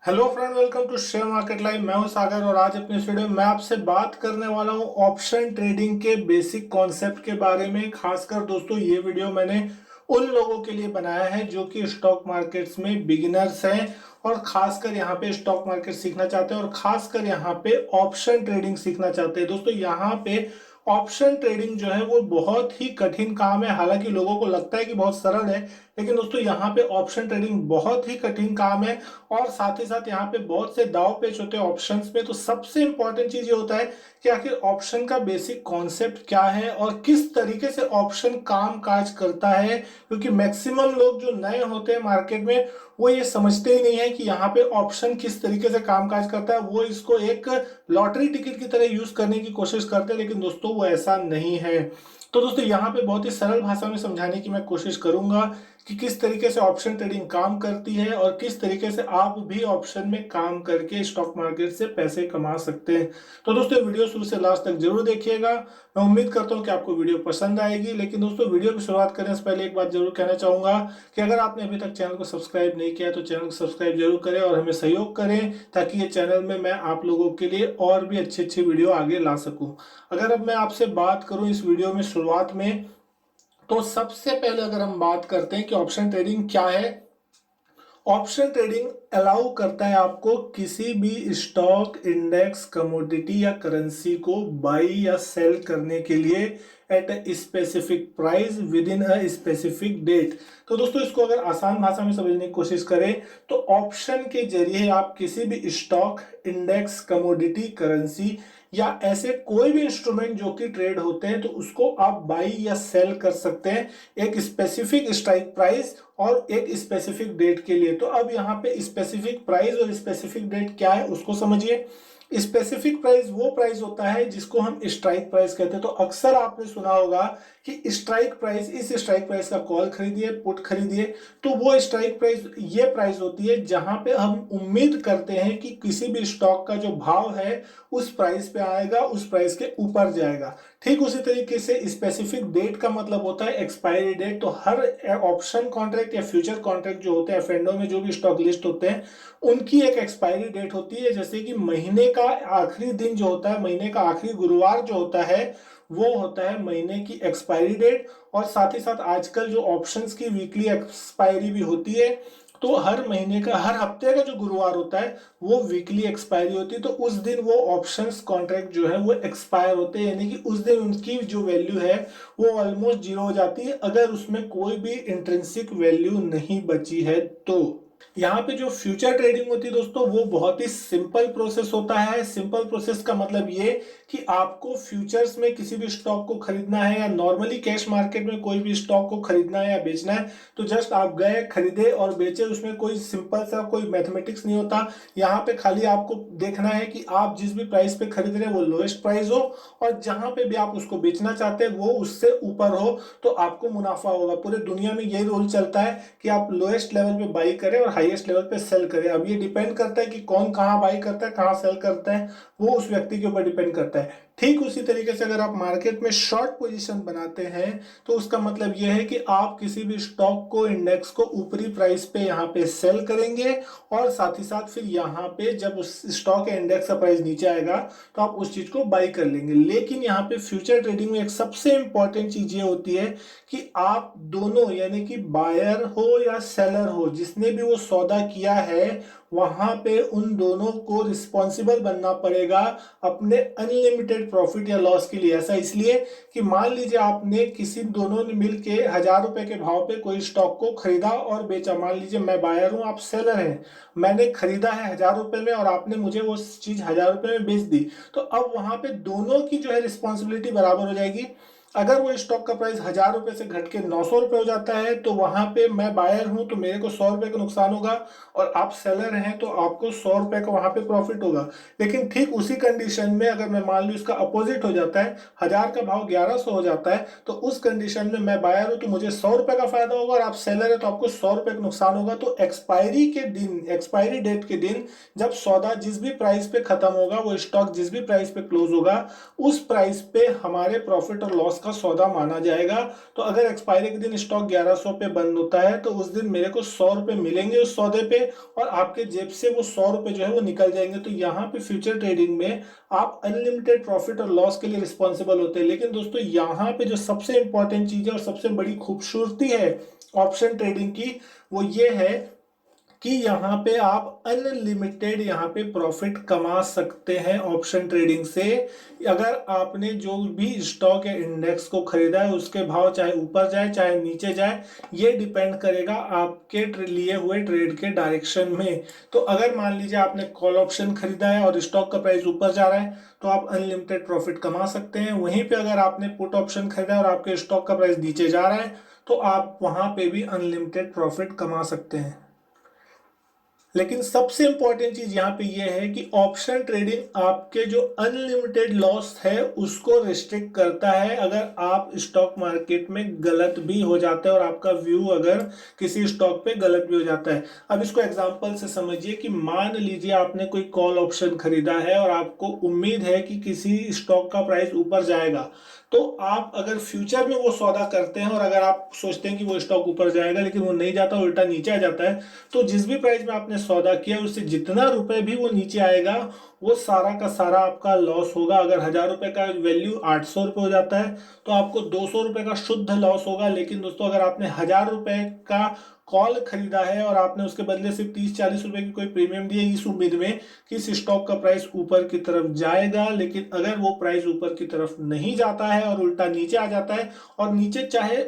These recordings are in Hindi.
Hello friend, welcome to share market live. मैं हूं सागर और आज अपने इस वीडियो में मैं आपसे बात करने वाला हूं ऑप्शन ट्रेडिंग के बेसिक कॉन्सेप्ट के बारे में। खासकर दोस्तों ये वीडियो मैंने उन लोगों के लिए बनाया है जो कि स्टॉक मार्केट्स में बिगिनर्स हैं और खासकर यहाँ पे स्टॉक मार्केट सीखना चाहते हैं और खासकर यहाँ पे ऑप्शन ट्रेडिंग सीखना चाहते हैं। दोस्तों यहाँ पे ऑप्शन ट्रेडिंग जो है वो बहुत ही कठिन काम है। हालांकि लोगों को लगता है कि बहुत सरल है, लेकिन दोस्तों यहाँ पे ऑप्शन ट्रेडिंग बहुत ही कठिन काम है और साथ ही साथ यहाँ पे बहुत से दाव पेच होते हैं ऑप्शंस में। तो सबसे इंपॉर्टेंट चीज ये होता है कि आखिर ऑप्शन का बेसिक कॉन्सेप्ट क्या है और किस तरीके से ऑप्शन काम काज करता है, क्योंकि मैक्सिमम लोग जो नए होते हैं मार्केट में वो ये समझते ही नहीं है कि यहाँ पे ऑप्शन किस तरीके से काम काज करता है। वो इसको एक लॉटरी टिकट की तरह यूज करने की कोशिश करते हैं, लेकिन दोस्तों वो ऐसा नहीं है। तो दोस्तों यहाँ पे बहुत ही सरल भाषा में समझाने की मैं कोशिश करूंगा कि किस तरीके से ऑप्शन ट्रेडिंग काम करती है और किस तरीके से आप भी ऑप्शन में काम करके स्टॉक मार्केट से पैसे कमा सकते हैं। तो दोस्तों वीडियो शुरू से लास्ट तक जरूर देखिएगा। मैं उम्मीद करता हूं कि आपको वीडियो पसंद आएगी, लेकिन दोस्तों वीडियो की शुरुआत करने से पहले एक बात जरूर कहना चाहूंगा कि अगर आपने अभी तक चैनल को सब्सक्राइब नहीं किया तो चैनल को सब्सक्राइब जरूर करें और हमें सहयोग करें, ताकि ये चैनल में मैं आप लोगों के लिए और भी अच्छे अच्छे वीडियो आगे ला सकूं। अगर अब मैं आपसे बात करूं इस वीडियो में शुरुआत में, तो सबसे पहले अगर हम बात करते हैं कि ऑप्शन ट्रेडिंग क्या है। ऑप्शन ट्रेडिंग अलाउ करता है आपको किसी भी स्टॉक, इंडेक्स, कमोडिटी या करेंसी को बाई या सेल करने के लिए at a specific price within a specific date. तो दोस्तों इसको अगर आसान भाषा में समझने की कोशिश करें तो ऑप्शन के जरिए आप किसी भी स्टॉक, इंडेक्स, कमोडिटी, करेंसी या ऐसे कोई भी इंस्ट्रूमेंट जो कि ट्रेड होते हैं तो उसको आप बाई या सेल कर सकते हैं एक स्पेसिफिक स्ट्राइक प्राइस और एक स्पेसिफिक डेट के लिए। तो अब यहाँ पे स्पेसिफिक प्राइस और स्पेसिफिक डेट क्या है उसको समझिए। स्पेसिफिक प्राइस वो प्राइस होता है जिसको हम स्ट्राइक प्राइस कहते हैं। तो अक्सर आपने सुना होगा कि स्ट्राइक प्राइस, इस स्ट्राइक प्राइस का कॉल खरीदिए, पुट खरीदिए। तो वो स्ट्राइक प्राइस ये प्राइस होती है जहां पे हम उम्मीद करते हैं कि किसी भी स्टॉक का जो भाव है उस प्राइस पे आएगा, उस प्राइस के ऊपर जाएगा। ठीक उसी तरीके से स्पेसिफिक डेट का मतलब होता है एक्सपायरी डेट। तो हर ऑप्शन कॉन्ट्रैक्ट या फ्यूचर कॉन्ट्रैक्ट जो होते हैं एफ में, जो भी स्टॉक लिस्ट होते हैं, उनकी एक एक्सपायरी डेट होती है। जैसे कि महीने का आखिरी दिन जो होता है, महीने का आखिरी गुरुवार जो होता है, वो होता है महीने की एक्सपायरी डेट। और साथ ही साथ आजकल जो ऑप्शंस की वीकली एक्सपायरी भी होती है, तो हर महीने का, हर हफ्ते का जो गुरुवार होता है वो वीकली एक्सपायरी होती है। तो उस दिन वो ऑप्शंस कॉन्ट्रैक्ट जो है वो एक्सपायर होते हैं, यानी कि उस दिन उनकी जो वैल्यू है वो ऑलमोस्ट जीरो हो जाती है अगर उसमें कोई भी इंट्रिंसिक वैल्यू नहीं बची है। तो यहाँ पे जो फ्यूचर ट्रेडिंग होती है दोस्तों वो बहुत ही सिंपल प्रोसेस होता है। सिंपल प्रोसेस का मतलब ये कि आपको फ्यूचर्स में किसी भी स्टॉक को खरीदना है या नॉर्मली कैश मार्केट में कोई भी स्टॉक को खरीदना है या बेचना है, तो जस्ट आप गए, खरीदे और बेचे। उसमें कोई सिंपल सा कोई मैथमेटिक्स नहीं होता। यहाँ पे खाली आपको देखना है कि आप जिस भी प्राइस पे खरीद रहे हैं वो लोएस्ट प्राइस हो और जहां पे भी आप उसको बेचना चाहते हैं वो उससे ऊपर हो, तो आपको मुनाफा होगा। पूरे दुनिया में यही रूल चलता है कि आप लोएस्ट लेवल पे बाई करें और हाईएस्ट लेवल पे सेल करें। अब ये डिपेंड करता है कि कौन कहाँ बाई करता है, कहाँ सेल करता है, वो उस व्यक्ति के ऊपर डिपेंड करता है। ठीक उसी तरीके से अगर आप मार्केट में शॉर्ट पोजीशन बनाते हैं तो उसका मतलब यह है कि आप किसी भी स्टॉक को, इंडेक्स को ऊपरी प्राइस पे यहाँ पे सेल करेंगे और साथ ही साथ फिर यहाँ पे जब उस स्टॉक या इंडेक्स का प्राइस नीचे आएगा तो आप उस चीज को बाई कर लेंगे। लेकिन यहाँ पे फ्यूचर ट्रेडिंग में एक सबसे इंपॉर्टेंट चीज ये होती है कि आप दोनों, यानी कि बायर हो या सेलर हो, जिसने भी वो सौदा किया है, वहां पे उन दोनों को रिस्पॉन्सिबल बनना पड़ेगा अपने अनलिमिटेड प्रॉफिट या लॉस के लिए। ऐसा इसलिए कि मान लीजिए आपने किसी दोनों ने मिलके 1,000 रुपए के भाव पे कोई स्टॉक को खरीदा और बेचा। मान लीजिए मैं बायर हूं, आप सेलर हैं, मैंने खरीदा है 1,000 रुपए में और आपने मुझे वो चीज 1,000 रुपए में बेच दी। तो अब वहां पे दोनों की जो है रिस्पॉन्सिबिलिटी बराबर हो जाएगी। अगर वो स्टॉक का प्राइस 1,000 रुपए से घट के 900 रुपए हो जाता है तो वहां पे मैं बायर हूं तो मेरे को 100 रुपए का नुकसान होगा और आप सेलर हैं तो आपको 100 रुपए का वहां पे प्रॉफिट होगा। लेकिन ठीक उसी कंडीशन में अगर मैं मान लू इसका अपोजिट हो जाता है, 1,000 का भाव 1,100 हो जाता है, तो उस कंडीशन में मैं बायर हूं तो मुझे 100 रुपए का फायदा होगा और आप सेलर है तो आपको 100 रुपए का नुकसान होगा। तो एक्सपायरी के दिन, एक्सपायरी डेट के दिन, जब सौदा जिस भी प्राइस पे खत्म होगा, वो स्टॉक जिस भी प्राइस पे क्लोज होगा, उस प्राइस पे हमारे प्रॉफिट और लॉस का सौदा माना जाएगा। तो अगर एक्सपायरी के दिन स्टॉक 1100 पे बंद होता है तो उस दिन मेरे को 100 रुपए मिलेंगे उस सौदे पे, और आपके जेब से वो 100 रुपए जो है वो निकल जाएंगे। तो यहाँ पे फ्यूचर ट्रेडिंग में आप अनलिमिटेड प्रॉफिट और लॉस के लिए रिस्पॉन्सिबल होते हैं। लेकिन दोस्तों यहाँ पे जो सबसे इंपॉर्टेंट चीज है और सबसे बड़ी खूबसूरती है ऑप्शन ट्रेडिंग की, वो ये है कि यहाँ पे आप अनलिमिटेड यहाँ पे प्रॉफिट कमा सकते हैं ऑप्शन ट्रेडिंग से। अगर आपने जो भी स्टॉक या इंडेक्स को खरीदा है उसके भाव चाहे ऊपर जाए चाहे नीचे जाए, ये डिपेंड करेगा आपके लिए हुए ट्रेड के डायरेक्शन में। तो अगर मान लीजिए आपने कॉल ऑप्शन खरीदा है और स्टॉक का प्राइस ऊपर जा रहा है तो आप अनलिमिटेड प्रॉफिट कमा सकते हैं। वहीं पे अगर आपने पुट ऑप्शन खरीदा है और आपके स्टॉक का प्राइस नीचे जा रहा है तो आप वहां पे भी अनलिमिटेड प्रॉफिट कमा सकते हैं। लेकिन सबसे इंपॉर्टेंट चीज यहाँ पे ये है कि ऑप्शन ट्रेडिंग आपके जो अनलिमिटेड लॉस है उसको रिस्ट्रिक्ट करता है अगर आप स्टॉक मार्केट में गलत भी हो जाते हैं और आपका व्यू अगर किसी स्टॉक पे गलत भी हो जाता है। अब इसको एग्जांपल से समझिए कि मान लीजिए आपने कोई कॉल ऑप्शन खरीदा है और आपको उम्मीद है कि किसी स्टॉक का प्राइस ऊपर जाएगा, तो आप अगर फ्यूचर में वो सौदा करते हैं और अगर आप सोचते हैं कि वो स्टॉक ऊपर जाएगा लेकिन वो नहीं जाता, उल्टा नीचे आ जाता है, तो जिस भी प्राइस में आपने सौदा किया उससे जितना रुपए भी वो नीचे आएगा वो सारा का सारा आपका लॉस होगा। अगर 1000 रुपए का वैल्यू 800 रुपए हो जाता है तो आपको 200 रुपए का शुद्ध लॉस होगा। लेकिन दोस्तों अगर आपने 1000 रुपए का कॉल खरीदा है और आपने उसके बदले सिर्फ 30-40 रुपए की कोई प्रीमियम दिया इस उम्मीद में कि इस स्टॉक का प्राइस ऊपर की तरफ जाएगा, लेकिन अगर वो प्राइस ऊपर की तरफ नहीं जाता है और उल्टा नीचे आ जाता है, और नीचे चाहे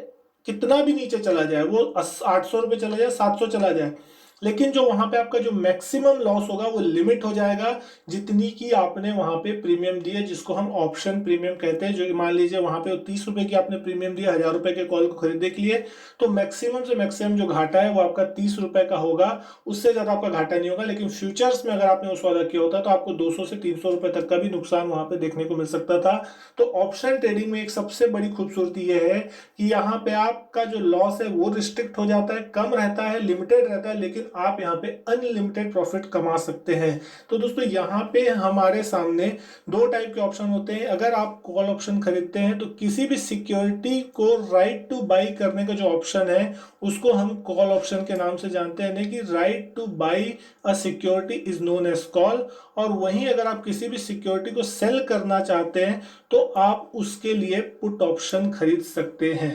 कितना भी नीचे चला जाए, वो 800 रुपए चला जाए, 700 चला जाए, लेकिन जो वहां पे आपका जो मैक्सिमम लॉस होगा वो लिमिट हो जाएगा जितनी की आपने वहां पे प्रीमियम दी है, जिसको हम ऑप्शन प्रीमियम कहते हैं। जो मान लीजिए वहां पे 30 रुपए की आपने प्रीमियम दिया 1000 रुपए के कॉल को खरीदने के लिए, तो मैक्सिमम से मैक्सिमम जो घाटा है वो आपका 30 रुपए का होगा, उससे ज्यादा आपका घाटा नहीं होगा। लेकिन फ्यूचर्स में अगर आपने वो सौदा किया होता तो आपको 200 से 300 रुपए तक का भी नुकसान वहां पे देखने को मिल सकता था। तो ऑप्शन ट्रेडिंग में एक सबसे बड़ी खूबसूरती यह है कि यहाँ पे आपका जो लॉस है वो रिस्ट्रिक्ट हो जाता है, कम रहता है, लिमिटेड रहता है, लेकिन आप यहाँ पे अनलिमिटेड प्रॉफिट कमा सकते हैं। तो दोस्तों यहाँ पे हमारे सामने दो टाइप के ऑप्शन होते हैं। अगर आप कॉल ऑप्शन खरीदते हैं तो किसी भी सिक्योरिटी को राइट टू बाई करने का जो ऑप्शन है उसको हम कॉल ऑप्शन के नाम से जानते हैं, यानी कि right to buy a security is known as call. और वहीं अगर आप किसी भी सिक्योरिटी को सेल करना चाहते हैं तो आप उसके लिए पुट ऑप्शन खरीद सकते हैं।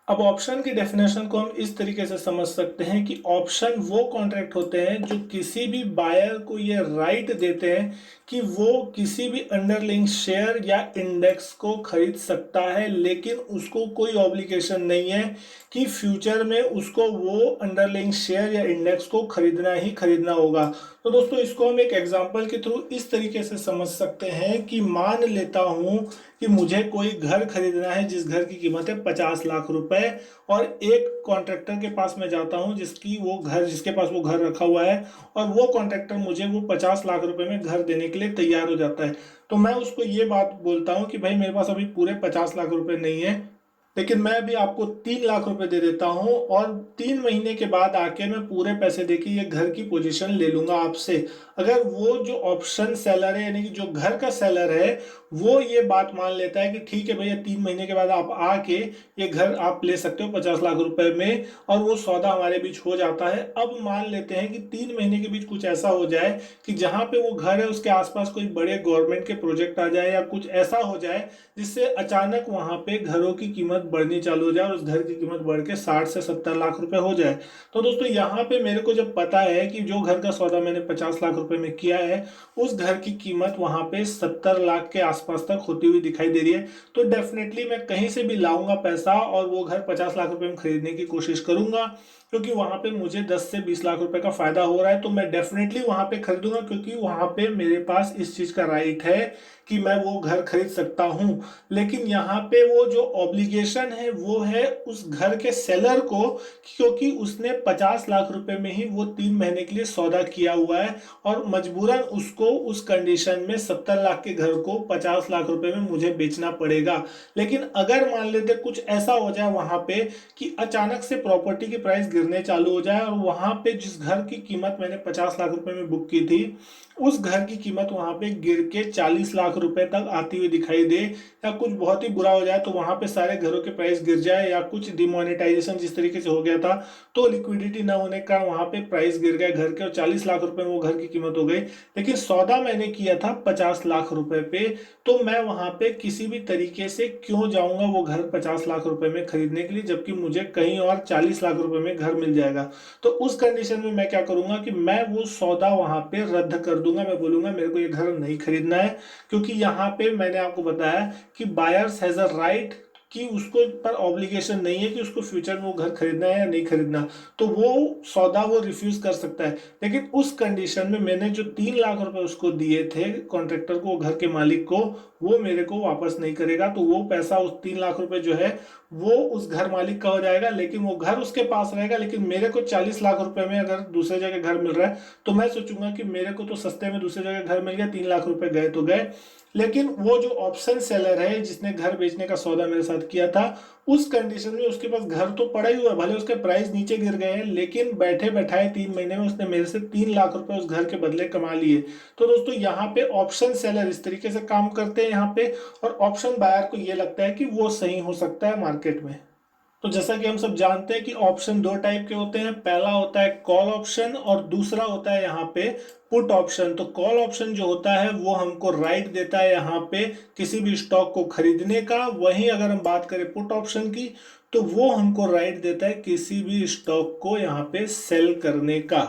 अब ऑप्शन की डेफिनेशन को हम इस तरीके से समझ सकते हैं कि ऑप्शन वो कॉन्ट्रैक्ट होते हैं जो किसी भी बायर को ये राइट देते हैं कि वो किसी भी अंडरलाइंग शेयर या इंडेक्स को खरीद सकता है, लेकिन उसको कोई ऑब्लिगेशन नहीं है कि फ्यूचर में उसको वो अंडरलाइंग शेयर या इंडेक्स को खरीदना ही खरीदना होगा। तो दोस्तों इसको हम एक एग्जांपल के थ्रू इस तरीके से समझ सकते हैं कि मान लेता हूं कि मुझे कोई घर खरीदना है जिस घर की कीमत है 50 लाख रुपए, और एक कॉन्ट्रैक्टर के पास मैं जाता हूं जिसके पास वो घर रखा हुआ है, और वो कॉन्ट्रैक्टर मुझे वो 50 लाख रुपए में घर देने के लिए तैयार हो जाता है। तो मैं उसको ये बात बोलता हूं कि भाई मेरे पास अभी पूरे 50 लाख रुपए नहीं है, लेकिन मैं अभी आपको 3 लाख रुपए दे देता हूं और 3 महीने के बाद आके मैं पूरे पैसे देके ये घर की पोजीशन ले लूंगा आपसे। अगर वो जो ऑप्शन सेलर है यानी कि जो घर का सेलर है वो ये बात मान लेता है कि ठीक है भैया 3 महीने के बाद आप आके ये घर आप ले सकते हो 50 लाख रुपए में, और वो सौदा हमारे बीच हो जाता है। अब मान लेते हैं कि 3 महीने के बीच कुछ ऐसा हो जाए कि जहां पे वो घर है उसके आसपास कोई बड़े गवर्नमेंट के प्रोजेक्ट आ जाए या कुछ ऐसा हो जाए जिससे अचानक वहां पे घरों की कीमत बढ़नी चालू हो जाए और उस घर की कीमत बढ़ के 60 से 70 लाख रुपए हो जाए। तो दोस्तों यहाँ पे मेरे को जब पता है कि जो घर का सौदा मैंने 50 लाख रुपए में किया है उस घर की कीमत वहां पे 70 लाख के आसपास तक होती हुई दिखाई दे रही है, तो डेफिनेटली मैं कहीं से भी लाऊंगा पैसा और वो घर 50 लाख रुपए में खरीदने की कोशिश करूंगा, क्योंकि वहां पे मुझे 10 से 20 लाख रुपए का फायदा हो रहा है। तो मैं डेफिनेटली वहां पे खरीदूंगा क्योंकि वहां पे मेरे पास इस चीज का राइट है कि मैं वो घर खरीद सकता हूं। लेकिन यहाँ पे वो जो कंडीशन है वो है उस घर के सेलर को, क्योंकि उसने 50 लाख रुपए में ही वो 3 महीने के लिए सौदा किया हुआ है और मजबूरन उसको उस कंडीशन में 70 लाख के घर को 50 लाख रुपए में मुझे बेचना पड़ेगा। लेकिन अगर मान लेते कुछ ऐसा हो जाए वहां पे कि अचानक से प्रॉपर्टी की प्राइस गिरने चालू हो जाए और वहां पे जिस घर की कीमत मैंने 50 लाख रुपए में बुक की थी उस घर की कीमत वहां पे गिर के 40 लाख रुपए तक आती हुई दिखाई दे, या कुछ बहुत ही बुरा हो जाए तो वहां पे सारे घरों के प्राइस गिर जाए, या कुछ डिमोनेटाइजेशन जिस तरीके से हो गया था तो लिक्विडिटी न होने का वहां पे प्राइस गिर गए घर के और 40 लाख रुपए में वो घर की कीमत हो गई, लेकिन सौदा मैंने किया था 50 लाख रुपए पे, तो मैं वहां पे किसी भी तरीके से क्यों जाऊंगा वो घर 50 लाख रुपए में खरीदने के लिए, जबकि मुझे कहीं और 40 लाख रुपए में घर मिल जाएगा। तो उस कंडीशन में मैं क्या करूंगा कि मैं वो सौदा वहां पे रद्द कर दूंगा, मैं बोलूंगा मेरे को ये घर नहीं खरीदना है, क्योंकि यहाँ पे मैंने आपको बताया कि बायर्स हैज अ राइट कि उसको पर ऑब्लिगेशन नहीं है कि उसको फ्यूचर में वो घर खरीदना है या नहीं खरीदना, तो वो सौदा वो रिफ्यूज कर सकता है। लेकिन उस कंडीशन में मैंने जो 3 लाख रुपए उसको दिए थे कॉन्ट्रैक्टर को, घर के मालिक को, वो मेरे को वापस नहीं करेगा, तो वो पैसा उस 3 लाख रुपए जो है वो उस घर मालिक का हो जाएगा, लेकिन वो घर उसके पास रहेगा। लेकिन मेरे को 40 लाख रुपए में अगर दूसरे जगह घर मिल रहा है तो मैं सोचूंगा कि मेरे को तो सस्ते में दूसरी जगह घर मिल गया, 3 लाख रुपए गए तो गए। लेकिन वो जो ऑप्शन सेलर है जिसने घर बेचने का सौदा मेरे साथ किया था, उस कंडीशन में उसके पास घर तो पड़ा ही हुआ है, भले उसके प्राइस नीचे गिर गए हैं, लेकिन बैठे बैठाए 3 महीने में उसने मेरे से 3 लाख रुपए उस घर के बदले कमा लिए। तो दोस्तों यहाँ पे ऑप्शन सेलर इस तरीके से काम करते हैं यहाँ पे, और ऑप्शन बायर को ये लगता है कि वो सही हो सकता है मार्केट में। तो जैसा कि हम सब जानते हैं कि ऑप्शन दो टाइप के होते हैं, पहला होता है कॉल ऑप्शन और दूसरा होता है यहाँ पे पुट ऑप्शन। तो कॉल ऑप्शन जो होता है वो हमको राइट देता है यहाँ पे किसी भी स्टॉक को खरीदने का, वहीं अगर हम बात करें पुट ऑप्शन की तो वो हमको राइट देता है किसी भी स्टॉक को यहाँ पे सेल करने का।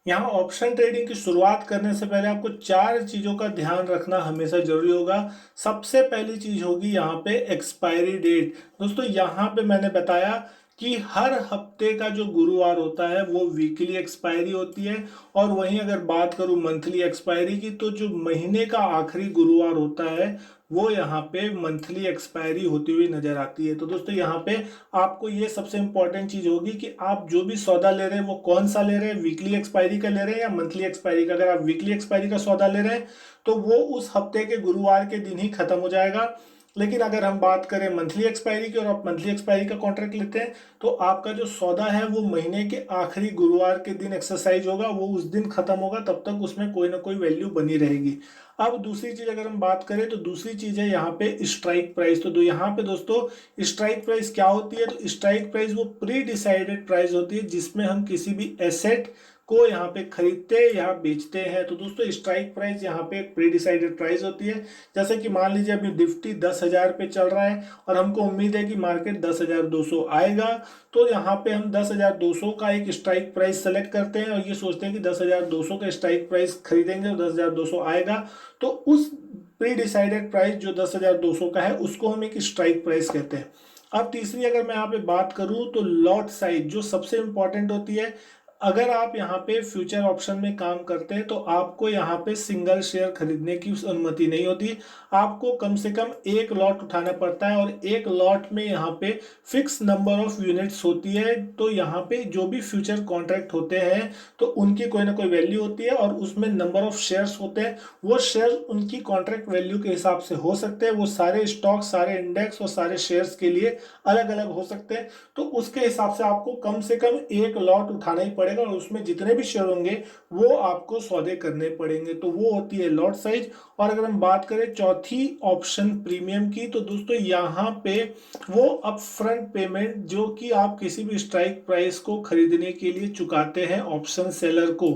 यहाँ ऑप्शन ट्रेडिंग की शुरुआत करने से पहले आपको 4 चीजों का ध्यान रखना हमेशा जरूरी होगा। सबसे पहली चीज होगी यहाँ पे एक्सपायरी डेट। दोस्तों यहाँ पे मैंने बताया कि हर हफ्ते का जो गुरुवार होता है वो वीकली एक्सपायरी होती है, और वहीं अगर बात करूं मंथली एक्सपायरी की तो जो महीने का आखिरी गुरुवार होता है वो यहाँ पे मंथली एक्सपायरी होती हुई नजर आती है। तो दोस्तों यहाँ पे आपको ये सबसे इंपॉर्टेंट चीज होगी कि आप जो भी सौदा ले रहे हैं वो कौन सा ले रहे हैं, वीकली एक्सपायरी का ले रहे हैं या मंथली एक्सपायरी का। अगर आप वीकली एक्सपायरी का सौदा ले रहे हैं तो वो उस हफ्ते के गुरुवार के दिन ही खत्म हो जाएगा। लेकिन अगर हम बात करें मंथली एक्सपायरी की और आप मंथली एक्सपायरी का कॉन्ट्रैक्ट लेते हैं तो आपका जो सौदा है वो महीने के आखिरी गुरुवार के दिन एक्सरसाइज होगा, वो उस दिन खत्म होगा, तब तक उसमें कोई ना कोई वैल्यू बनी रहेगी। अब दूसरी चीज अगर हम बात करें तो दूसरी चीज है यहाँ पे स्ट्राइक प्राइस। तो यहाँ पे दोस्तों स्ट्राइक प्राइस क्या होती है, तो स्ट्राइक प्राइस वो प्री डिसाइडेड प्राइस होती है जिसमें हम किसी भी एसेट को यहाँ पे खरीदते या बेचते हैं। तो दोस्तों स्ट्राइक प्राइस यहाँ पे एक प्री डिसाइडेड प्राइस होती है। जैसे कि मान लीजिए अभी निफ्टी 10,000 पे चल रहा है और हमको उम्मीद है कि मार्केट 10,200 आएगा, तो यहाँ पे हम 10,200 का एक स्ट्राइक प्राइस सेलेक्ट करते हैं और ये सोचते हैं कि 10,200 का स्ट्राइक प्राइस खरीदेंगे और 10,200 आएगा, तो उस प्री डिसाइडेड प्राइस जो 10,200 का है उसको हम एक स्ट्राइक प्राइस कहते हैं। अब तीसरी अगर मैं यहाँ पे बात करूं तो लॉट साइज जो सबसे इंपॉर्टेंट होती है। अगर आप यहाँ पे फ्यूचर ऑप्शन में काम करते हैं तो आपको यहाँ पे सिंगल शेयर खरीदने की अनुमति नहीं होती, आपको कम से कम एक लॉट उठाना पड़ता है और एक लॉट में यहाँ पे फिक्स नंबर ऑफ यूनिट्स होती है। तो यहाँ पे जो भी फ्यूचर कॉन्ट्रैक्ट होते हैं तो उनकी कोई ना कोई वैल्यू होती है और उसमें नंबर ऑफ शेयर्स होते हैं, वो शेयर उनकी कॉन्ट्रैक्ट वैल्यू के हिसाब से हो सकते हैं, वो सारे स्टॉक सारे इंडेक्स और सारे शेयर्स के लिए अलग अलग हो सकते हैं। तो उसके हिसाब से आपको कम से कम एक लॉट उठाना ही पड़ेगा और उसमें जितने भी शेयर होंगे वो आपको सौदे करने पड़ेंगे, तो वो होती है लॉट साइज। और अगर हम बात करें चौथी ऑप्शन प्रीमियम की तो दोस्तों यहाँ पे वो अपफ्रंट पेमेंट जो कि आप किसी भी स्ट्राइक प्राइस को खरीदने के लिए चुकाते हैं ऑप्शन सेलर को,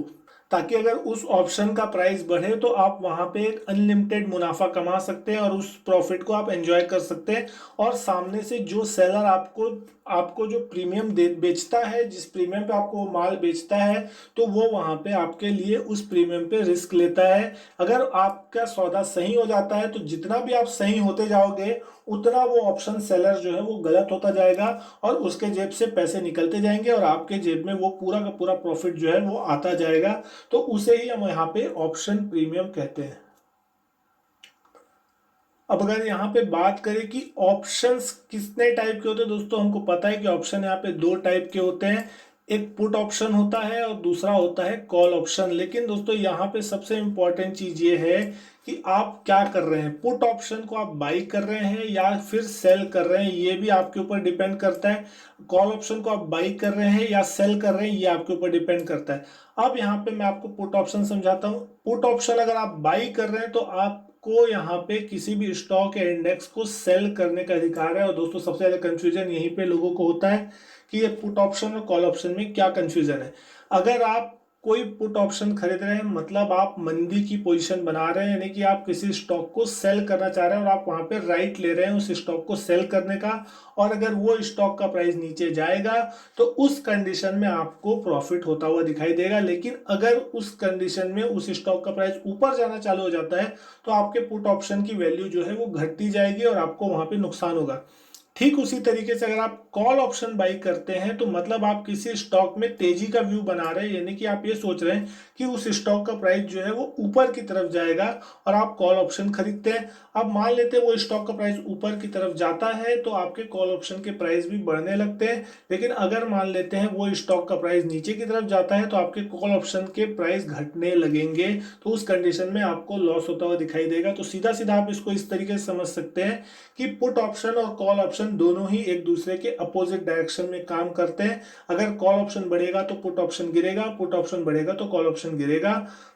ताकि अगर उस ऑप्शन का प्राइस बढ़े तो आप वहां पे एक अनलिमिटेड मुनाफा कमा सकते हैं और उस प्रॉफिट को आप एंजॉय कर सकते हैं। और सामने से जो सेलर आपको आपको जो प्रीमियम बेचता है, जिस प्रीमियम पे आपको वो माल बेचता है, तो वो वहां पे आपके लिए उस प्रीमियम पे रिस्क लेता है। अगर आपका सौदा सही हो जाता है तो जितना भी आप सही होते जाओगे उतना वो ऑप्शन सेलर जो है वो गलत होता जाएगा और उसके जेब से पैसे निकलते जाएंगे और आपके जेब में वो पूरा का पूरा प्रॉफिट जो है वो आता जाएगा। तो उसे ही हम यहाँ पे ऑप्शन प्रीमियम कहते हैं। अब अगर यहाँ पे बात करें कि ऑप्शंस कितने टाइप के होते हैं दोस्तों, हमको पता है कि ऑप्शन यहाँ पे दो टाइप के होते हैं, एक पुट ऑप्शन होता है और दूसरा होता है कॉल ऑप्शन। लेकिन दोस्तों यहाँ पे सबसे इंपॉर्टेंट चीज ये है कि आप क्या कर रहे हैं, पुट ऑप्शन को आप बाई कर रहे हैं या फिर सेल कर रहे हैं, ये भी आपके ऊपर डिपेंड करता है। कॉल ऑप्शन को आप बाई कर रहे हैं या सेल कर रहे हैं, ये आपके ऊपर डिपेंड करता है। अब यहाँ पे मैं आपको पुट ऑप्शन समझाता हूँ। पुट ऑप्शन अगर आप बाई कर रहे हैं तो आपको यहाँ पे किसी भी स्टॉक या इंडेक्स को सेल करने का अधिकार है। और दोस्तों सबसे ज्यादा कंफ्यूजन यहीं पे लोगों को होता है कि ये पुट ऑप्शन और कॉल ऑप्शन में क्या कंफ्यूजन है। अगर आप कोई पुट ऑप्शन खरीद रहे हैं मतलब आप मंदी की पोजीशन बना रहे हैं, यानी कि आप किसी स्टॉक को सेल करना चाह रहे हैं और आप वहां पे राइट ले रहे हैं उस स्टॉक को सेल करने का, और अगर वो स्टॉक का प्राइस नीचे जाएगा तो उस कंडीशन में आपको प्रॉफिट होता हुआ दिखाई देगा। लेकिन अगर उस कंडीशन में उस स्टॉक का प्राइस ऊपर जाना चालू हो जाता है तो आपके पुट ऑप्शन की वैल्यू जो है वो घटती जाएगी और आपको वहां पे नुकसान होगा। ठीक उसी तरीके से अगर आप कॉल ऑप्शन बाई करते हैं तो मतलब आप किसी स्टॉक में तेजी का व्यू बना रहे हैं, यानी कि आप ये सोच रहे हैं कि उस स्टॉक का प्राइस जो है वो ऊपर की तरफ जाएगा और आप कॉल ऑप्शन खरीदते हैं। अब मान लेते हैं वो स्टॉक का प्राइस ऊपर की तरफ जाता है तो आपके कॉल ऑप्शन के प्राइस भी बढ़ने लगते हैं। लेकिन अगर मान लेते हैं वो स्टॉक का प्राइस नीचे की तरफ जाता है तो आपके कॉल ऑप्शन के प्राइस घटने लगेंगे, तो उस कंडीशन में आपको लॉस होता हुआ दिखाई देगा। तो सीधा सीधा आप इसको इस तरीके से समझ सकते हैं कि पुट ऑप्शन और कॉल ऑप्शन दोनों ही एक दूसरे के अपोजिट डायरेक्शन में काम करते हैं। अगर कॉल ऑप्शन बढ़ेगा तो पुट ऑप्शन गिरेगा, पुट ऑप्शन बढ़ेगा तो कॉल ऑप्शन गिरेगा।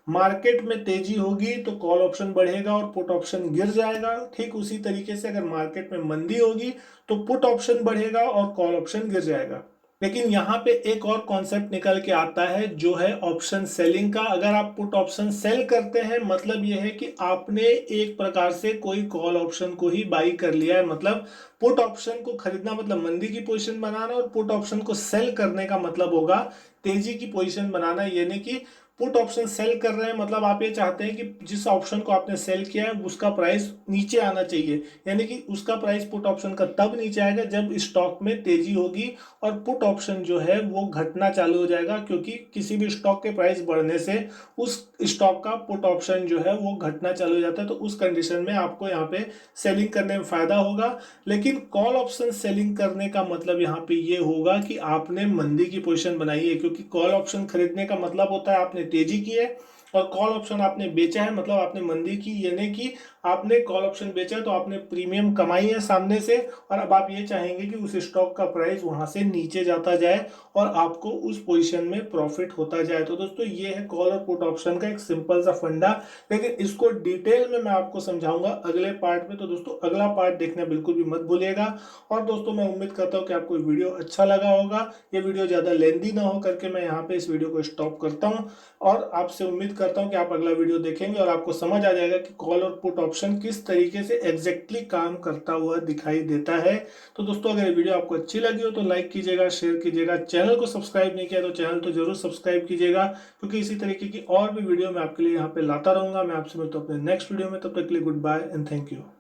मार्केट में तेजी होगी तो कॉल ऑप्शन बढ़ेगा और पुट ऑप्शन गिर जाएगा। ठीक उसी तरीके से अगर मार्केट में मंदी होगी तो पुट ऑप्शन बढ़ेगा और कॉल ऑप्शन गिर जाएगा। लेकिन यहाँ पे एक और कॉन्सेप्ट निकल के आता है जो है ऑप्शन सेलिंग का। अगर आप पुट ऑप्शन सेल करते हैं मतलब यह है कि आपने एक प्रकार से कोई कॉल ऑप्शन को ही बाई कर लिया है। मतलब पुट ऑप्शन को खरीदना मतलब मंदी की पोजीशन बनाना और पुट ऑप्शन को सेल करने का मतलब होगा तेजी की पोजीशन बनाना। यानी कि पुट ऑप्शन सेल कर रहे हैं मतलब आप ये चाहते हैं कि जिस ऑप्शन को आपने सेल किया है उसका प्राइस नीचे आना चाहिए, यानी कि उसका प्राइस पुट ऑप्शन का तब नीचे आएगा जब स्टॉक में तेजी होगी और पुट ऑप्शन जो है वो घटना चालू हो जाएगा, क्योंकि किसी भी स्टॉक के प्राइस बढ़ने से उस स्टॉक का पुट ऑप्शन जो है वो घटना चालू हो जाता है। तो उस कंडीशन में आपको यहाँ पे सेलिंग करने में फायदा होगा। लेकिन कॉल ऑप्शन सेलिंग करने का मतलब यहाँ पे ये होगा कि आपने मंदी की पोजीशन बनाई है, क्योंकि कॉल ऑप्शन खरीदने का मतलब होता है आपने तेजी की है और कॉल ऑप्शन आपने बेचा है मतलब आपने मंदी की। यानी कि आपने कॉल ऑप्शन बेचा तो आपने प्रीमियम कमाई है सामने से, और अब आप ये चाहेंगे कि उस स्टॉक का प्राइस वहां से नीचे जाता जाए और आपको उस पोजीशन में प्रॉफिट होता जाए। तो दोस्तों ये है कॉल और पुट ऑप्शन का एक सिंपल सा फंडा। लेकिन इसको डिटेल में मैं आपको समझाऊंगा अगले पार्ट में, तो दोस्तों अगला पार्ट देखना बिल्कुल भी मत भूलिएगा। और दोस्तों मैं उम्मीद करता हूँ कि आपको वीडियो अच्छा लगा होगा। ये वीडियो ज़्यादा लेंदी ना हो करके मैं यहाँ पे इस वीडियो को स्टॉप करता हूँ और आपसे उम्मीद करता हूँ कि आप अगला वीडियो देखेंगे और आपको समझ आ जाएगा कि कॉल और पुट ऑप्शन किस तरीके से एग्जैक्टली काम करता हुआ दिखाई देता है। तो दोस्तों अगर ये वीडियो आपको अच्छी लगी हो तो लाइक कीजिएगा, शेयर कीजिएगा। चैनल को सब्सक्राइब नहीं किया तो चैनल तो जरूर सब्सक्राइब कीजिएगा, क्योंकि इसी तरीके की और भी वीडियो मैं आपके लिए यहाँ पे लाता रहूंगा। मैं आपसे मिलता हूँ अपने नेक्स्ट वीडियो में, तब तक के लिए good bye and thank you.